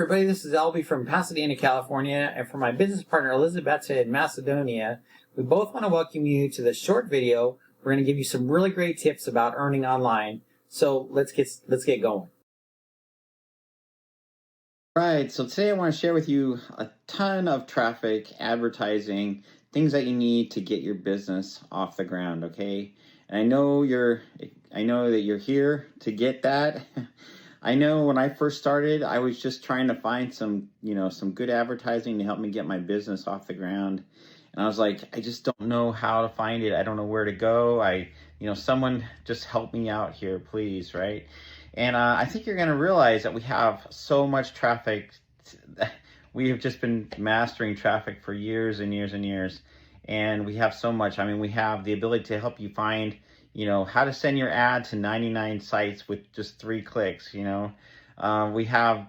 everybody, this is Albie from Pasadena, California, and for my business partner Elizabeth in Macedonia, we both want to welcome you to this short video. We're going to give you some really great tips about earning online. So let's get going. Right, so today I want to share with you a ton of traffic, advertising, things that you need to get your business off the ground, okay? And I know that you're here to get that. I know when I first started, I was just trying to find some good advertising to help me get my business off the ground. And I was like, I just don't know how to find it. I don't know where to go. Someone just help me out here, please, right? And I think you're going to realize that we have so much traffic. We have just been mastering traffic for years and years and years. And we have so much. I mean, we have the ability to help you find, how to send your ad to 99 sites with just 3 clicks. We have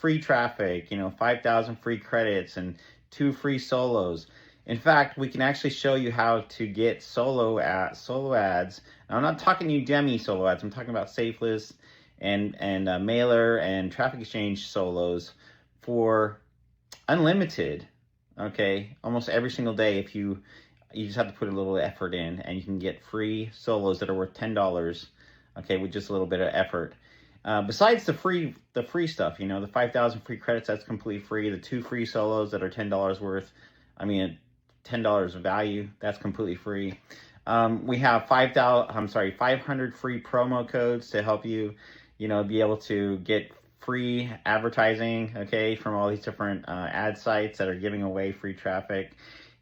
free traffic, 5,000 free credits and 2 free solos. In fact, we can actually show you how to get solo ads. Now, I'm not talking Udemy solo ads. I'm talking about Safeless and Mailer and Traffic Exchange solos for unlimited. Okay, almost every single day. If you just have to put a little effort in, and you can get free solos that are worth $10. Okay, with just a little bit of effort. Besides the free stuff, the 5,000 free credits, that's completely free. The 2 free solos that are $10 worth, $10 of value, that's completely free. We have 500 free promo codes to help you, be able to get free advertising, okay, from all these different ad sites that are giving away free traffic.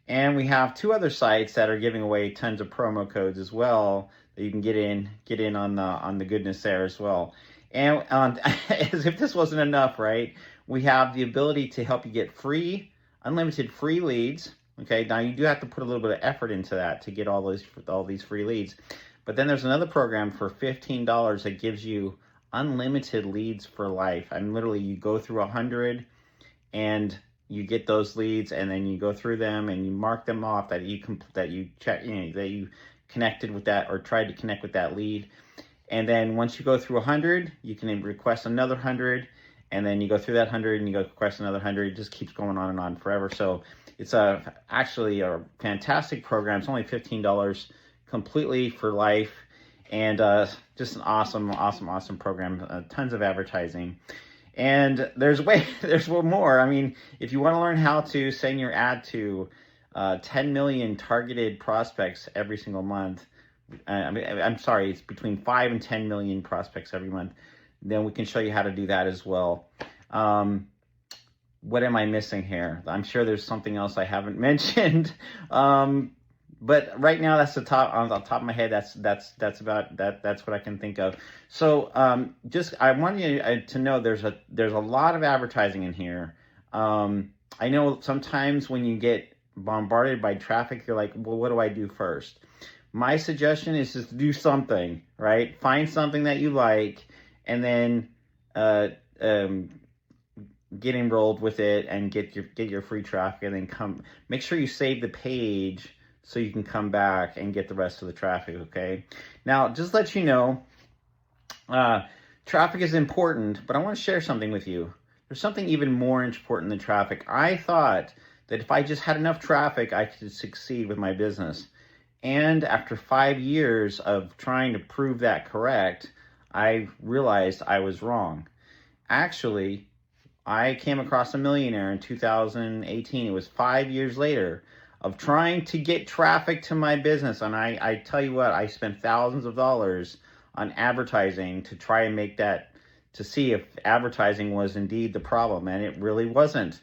And we have 2 other sites that are giving away tons of promo codes as well that you can get in on the goodness there as well. And as if this wasn't enough, right? We have the ability to help you get unlimited free leads. Okay, now you do have to put a little bit of effort into that to get all these free leads. But then there's another program for $15 that gives you unlimited leads for life. Literally, you go through 100 and you get those leads, and then you go through them and you mark them off that you connected with that or tried to connect with that lead. And then once you go through 100, you can request another 100, and then you go through that 100 and you go request another 100. It just keeps going on and on forever. So it's actually a fantastic program. It's only $15 completely for life, and just an awesome program. Tons of advertising. And there's one more. If you want to learn how to send your ad to 10 million targeted prospects every single month, it's between 5 and 10 million prospects every month, then we can show you how to do that as well. What am I missing here? I'm sure there's something else I haven't mentioned. But right now, that's on the top of my head. That's what I can think of. So I want you to know there's a lot of advertising in here. I know sometimes when you get bombarded by traffic, you're like, well, what do I do first? My suggestion is just do something, right? Find something that you like, and then get enrolled with it and get your free traffic, and then make sure you save the page so you can come back and get the rest of the traffic, okay? Now, just to let you know, traffic is important, but I want to share something with you. There's something even more important than traffic. I thought that if I just had enough traffic, I could succeed with my business. And after 5 years of trying to prove that correct, I realized I was wrong. Actually, I came across a millionaire in 2018. It was 5 years later of trying to get traffic to my business. And I tell you what, I spent thousands of dollars on advertising to try and to see if advertising was indeed the problem. And it really wasn't.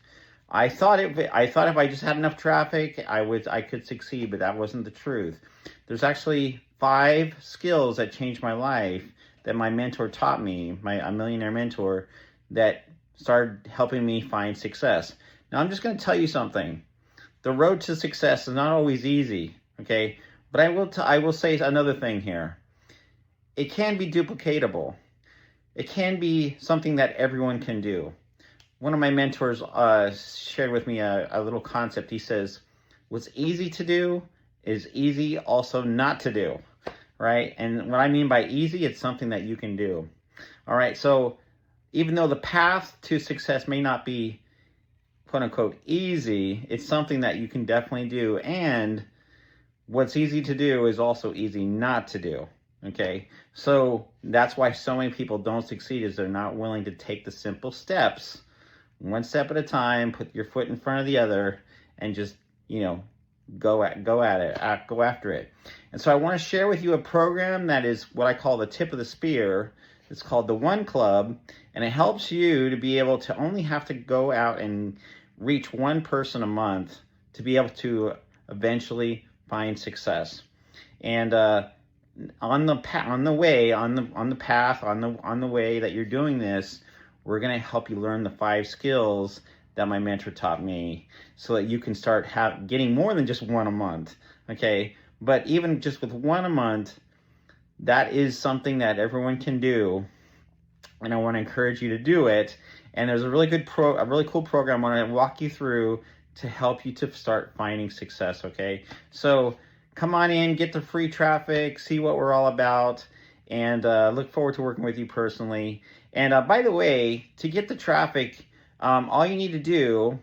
I thought if I just had enough traffic, I could succeed, but that wasn't the truth. There's actually 5 skills that changed my life that my mentor taught me, a millionaire mentor, that started helping me find success. Now, I'm just going to tell you something. The road to success is not always easy, okay? But I will say another thing here. It can be duplicatable. It can be something that everyone can do. One of my mentors shared with me a little concept. He says, what's easy to do is easy also not to do, right? And what I mean by easy, it's something that you can do. All right, so even though the path to success may not be quote unquote easy, it's something that you can definitely do. And what's easy to do is also easy not to do. Okay, so that's why so many people don't succeed, is they're not willing to take the simple steps, one step at a time, put your foot in front of the other, and just, go after it. And so I want to share with you a program that is what I call the tip of the spear. It's called the One Club, and it helps you to be able to only have to go out and reach one person a month to be able to eventually find success. And on the way that you're doing this, we're going to help you learn the 5 skills that my mentor taught me, so that you can start getting more than just one a month. Okay, but even just with one a month, that is something that everyone can do, and I want to encourage you to do it. And there's a really cool program I want to walk you through to help you to start finding success. Okay, so come on in, get the free traffic, see what we're all about, and look forward to working with you personally. And by the way, to get the traffic, all you need to do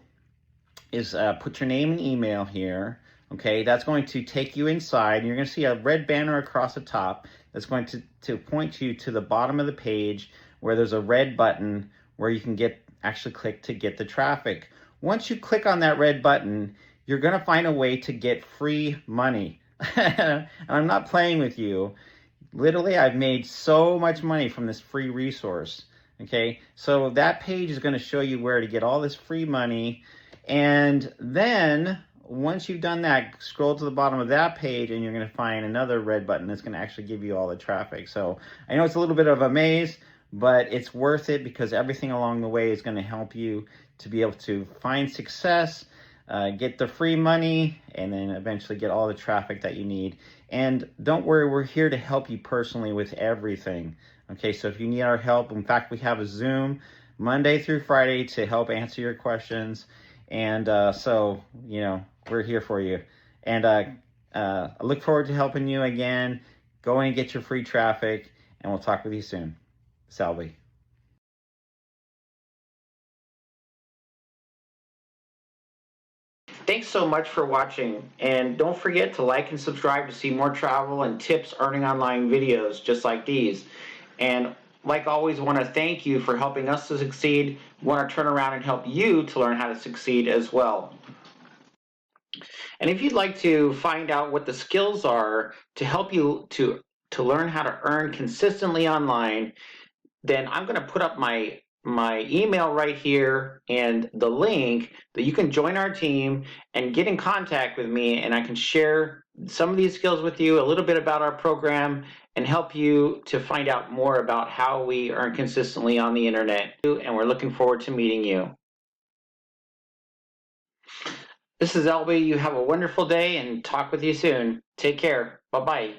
is put your name and email here. Okay, that's going to take you inside, and you're going to see a red banner across the top that's going to point you to the bottom of the page, where there's a red button where you can actually click to get the traffic. Once you click on that red button, you're going to find a way to get free money. And I'm not playing with you. Literally, I've made so much money from this free resource. Okay, so that page is going to show you where to get all this free money. And then once you've done that, scroll to the bottom of that page, and you're going to find another red button that's going to actually give you all the traffic. So I know it's a little bit of a maze, but it's worth it, because everything along the way is going to help you to be able to find success, get the free money, and then eventually get all the traffic that you need. And don't worry, we're here to help you personally with everything. Okay, so if you need our help, in fact, we have a Zoom Monday through Friday to help answer your questions. And so, we're here for you. And I look forward to helping you again. Go and get your free traffic, and we'll talk with you soon. Salvi. Thanks so much for watching, and don't forget to like and subscribe to see more travel and tips earning online videos just like these. And like always, want to thank you for helping us to succeed. Want to turn around and help you to learn how to succeed as well. And if you'd like to find out what the skills are to help you to learn how to earn consistently online, then I'm going to put up my email right here and the link that you can join our team and get in contact with me, and I can share some of these skills with you, a little bit about our program, and help you to find out more about how we earn consistently on the internet. And we're looking forward to meeting you. This is LB. You have a wonderful day, and talk with you soon. Take care. Bye-bye.